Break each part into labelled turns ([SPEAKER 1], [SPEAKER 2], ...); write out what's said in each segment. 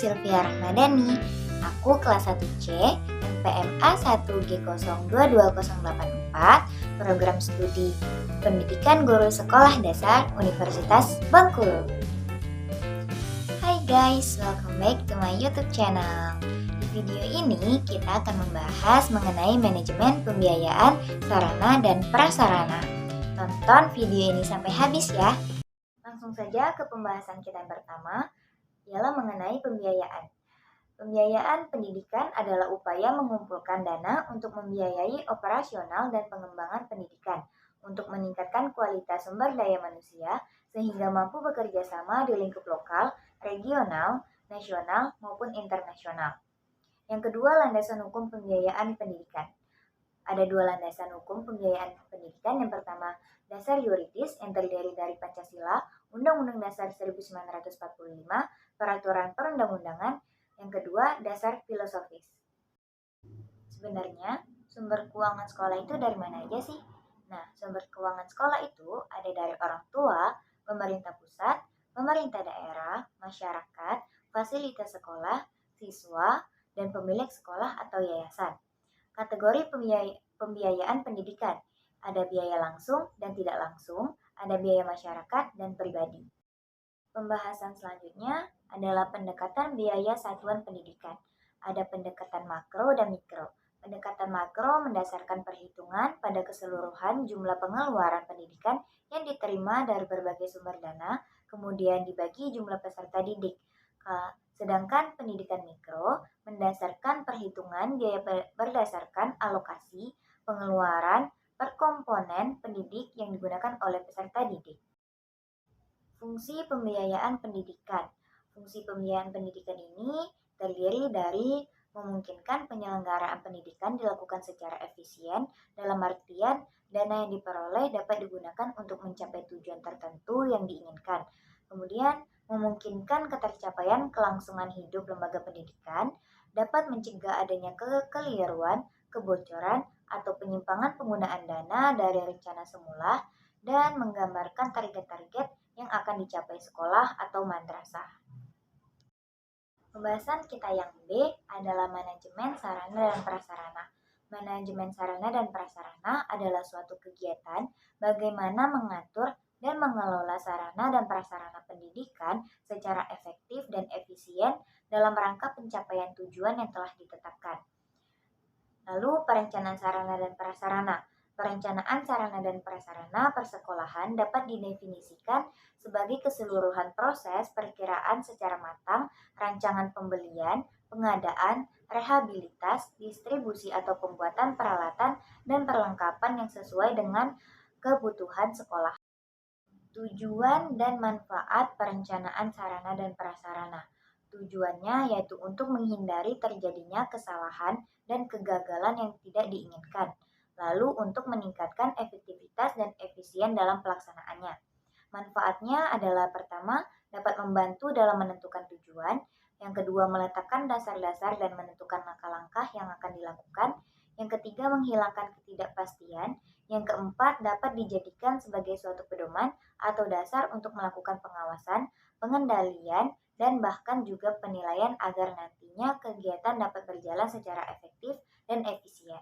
[SPEAKER 1] Sylvia Rahmadani. Aku kelas 1C, PMA 1G0228084, program studi Pendidikan Guru Sekolah Dasar Universitas Bengkulu. Hai guys, welcome back to my YouTube channel. Di video ini kita akan membahas mengenai manajemen pembiayaan sarana dan prasarana. Tonton video ini sampai habis ya. Langsung saja ke pembahasan kita yang pertama, ialah mengenai pembiayaan. Pembiayaan pendidikan adalah upaya mengumpulkan dana untuk membiayai operasional dan pengembangan pendidikan, untuk meningkatkan kualitas sumber daya manusia, sehingga mampu bekerja sama di lingkup lokal, regional, nasional, maupun internasional. Yang kedua, landasan hukum pembiayaan pendidikan. Ada dua landasan hukum pembiayaan pendidikan. Yang pertama, dasar yuridis yang terdiri dari Pancasila, Undang-Undang Dasar 1945, Peraturan Perundang-undangan. Yang kedua, dasar filosofis. Sebenarnya, sumber keuangan sekolah itu dari mana aja sih? Nah, sumber keuangan sekolah itu ada dari orang tua, pemerintah pusat, pemerintah daerah, masyarakat, fasilitas sekolah, siswa, dan pemilik sekolah atau yayasan. Kategori pembiayaan pendidikan, ada biaya langsung dan tidak langsung, ada biaya masyarakat dan pribadi. Pembahasan selanjutnya adalah pendekatan biaya satuan pendidikan. Ada pendekatan makro dan mikro. Pendekatan makro mendasarkan perhitungan pada keseluruhan jumlah pengeluaran pendidikan yang diterima dari berbagai sumber dana, kemudian dibagi jumlah peserta didik. Sedangkan pendidikan mikro mendasarkan perhitungan biaya berdasarkan alokasi pengeluaran per komponen pendidik yang digunakan oleh peserta didik. Fungsi pembiayaan pendidikan. Fungsi pembiayaan pendidikan ini terdiri dari memungkinkan penyelenggaraan pendidikan dilakukan secara efisien, dalam artian dana yang diperoleh dapat digunakan untuk mencapai tujuan tertentu yang diinginkan. Kemudian, memungkinkan ketercapaian kelangsungan hidup lembaga pendidikan, dapat mencegah adanya kekeliruan, kebocoran, atau penyimpangan penggunaan dana dari rencana semula, dan menggambarkan target-target yang akan dicapai sekolah atau madrasah. Pembahasan kita yang B adalah manajemen sarana dan prasarana. Manajemen sarana dan prasarana adalah suatu kegiatan bagaimana mengatur dan mengelola sarana dan prasarana pendidikan secara efektif dan efisien dalam rangka pencapaian tujuan yang telah ditetapkan. Lalu, perencanaan sarana dan prasarana. Perencanaan sarana dan prasarana persekolahan dapat didefinisikan sebagai keseluruhan proses perkiraan secara matang, rancangan pembelian, pengadaan, rehabilitas, distribusi atau pembuatan peralatan dan perlengkapan yang sesuai dengan kebutuhan sekolah. Tujuan dan manfaat perencanaan sarana dan prasarana. Tujuannya yaitu untuk menghindari terjadinya kesalahan dan kegagalan yang tidak diinginkan, lalu untuk meningkatkan efektivitas dan efisien dalam pelaksanaannya. Manfaatnya adalah pertama, dapat membantu dalam menentukan tujuan, yang kedua meletakkan dasar-dasar dan menentukan langkah-langkah yang akan dilakukan, yang ketiga menghilangkan ketidakpastian, yang keempat dapat dijadikan sebagai suatu pedoman atau dasar untuk melakukan pengawasan, pengendalian, dan bahkan juga penilaian agar nantinya kegiatan dapat berjalan secara efektif dan efisien.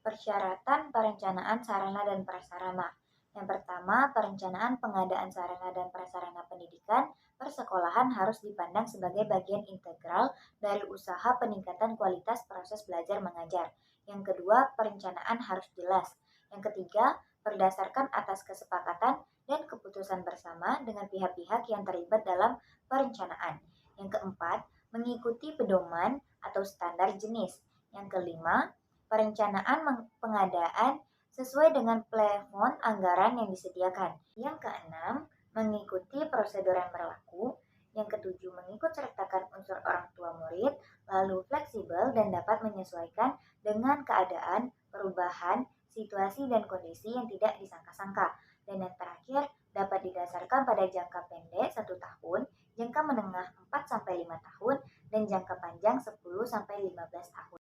[SPEAKER 1] Persyaratan perencanaan sarana dan prasarana. Yang pertama, perencanaan pengadaan sarana dan prasarana pendidikan persekolahan harus dipandang sebagai bagian integral dari usaha peningkatan kualitas proses belajar mengajar. Yang kedua, perencanaan harus jelas. Yang ketiga, berdasarkan atas kesepakatan dan keputusan bersama dengan pihak-pihak yang terlibat dalam perencanaan. Yang keempat, mengikuti pedoman atau standar jenis. Yang kelima, perencanaan pengadaan sesuai dengan plafon anggaran yang disediakan. Yang keenam, mengikuti prosedur yang berlaku. Yang ketujuh, mengikut sertakan unsur orang tua murid, lalu fleksibel dan dapat menyesuaikan dengan keadaan, perubahan, situasi dan kondisi yang tidak disangka-sangka. Dan yang terakhir, dapat didasarkan pada jangka pendek 1 tahun, jangka menengah 4-5 tahun, dan jangka panjang 10-15 tahun.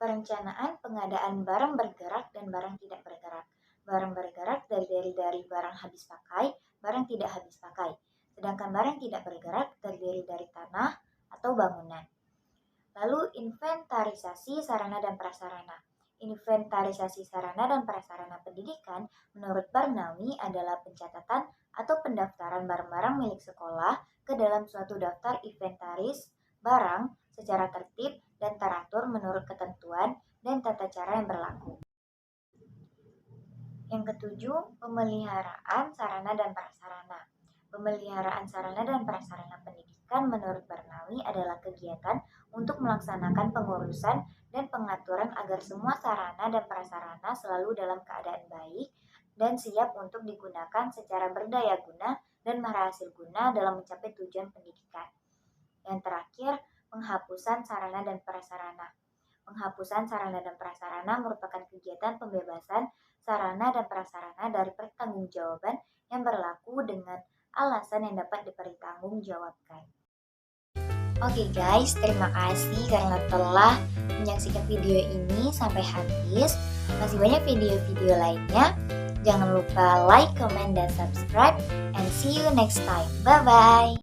[SPEAKER 1] Perencanaan pengadaan barang bergerak dan barang tidak bergerak. Barang bergerak dari barang habis pakai, barang tidak habis pakai. sedangkan barang tidak bergerak terdiri dari tanah atau bangunan. Lalu inventarisasi sarana dan prasarana. Inventarisasi sarana dan prasarana pendidikan menurut Barnawi adalah pencatatan atau pendaftaran barang-barang milik sekolah ke dalam suatu daftar inventaris barang secara tertib dan teratur menurut ketentuan dan tata cara yang berlaku. Yang ketujuh, pemeliharaan sarana dan prasarana. Pemeliharaan sarana dan prasarana pendidikan menurut Barnawi adalah kegiatan untuk melaksanakan pengurusan dan pengaturan agar semua sarana dan prasarana selalu dalam keadaan baik dan siap untuk digunakan secara berdaya guna dan berhasil guna dalam mencapai tujuan pendidikan. Yang terakhir, penghapusan sarana dan prasarana. Penghapusan sarana dan prasarana merupakan kegiatan pembebasan sarana dan prasarana dari pertanggungjawaban yang berlaku dengan alasan yang dapat dipertanggungjawabkan. Oke guys, terima kasih karena telah menyaksikan video ini sampai habis. Masih banyak video-video lainnya. Jangan lupa like, comment, dan subscribe. And see you next time. Bye-bye.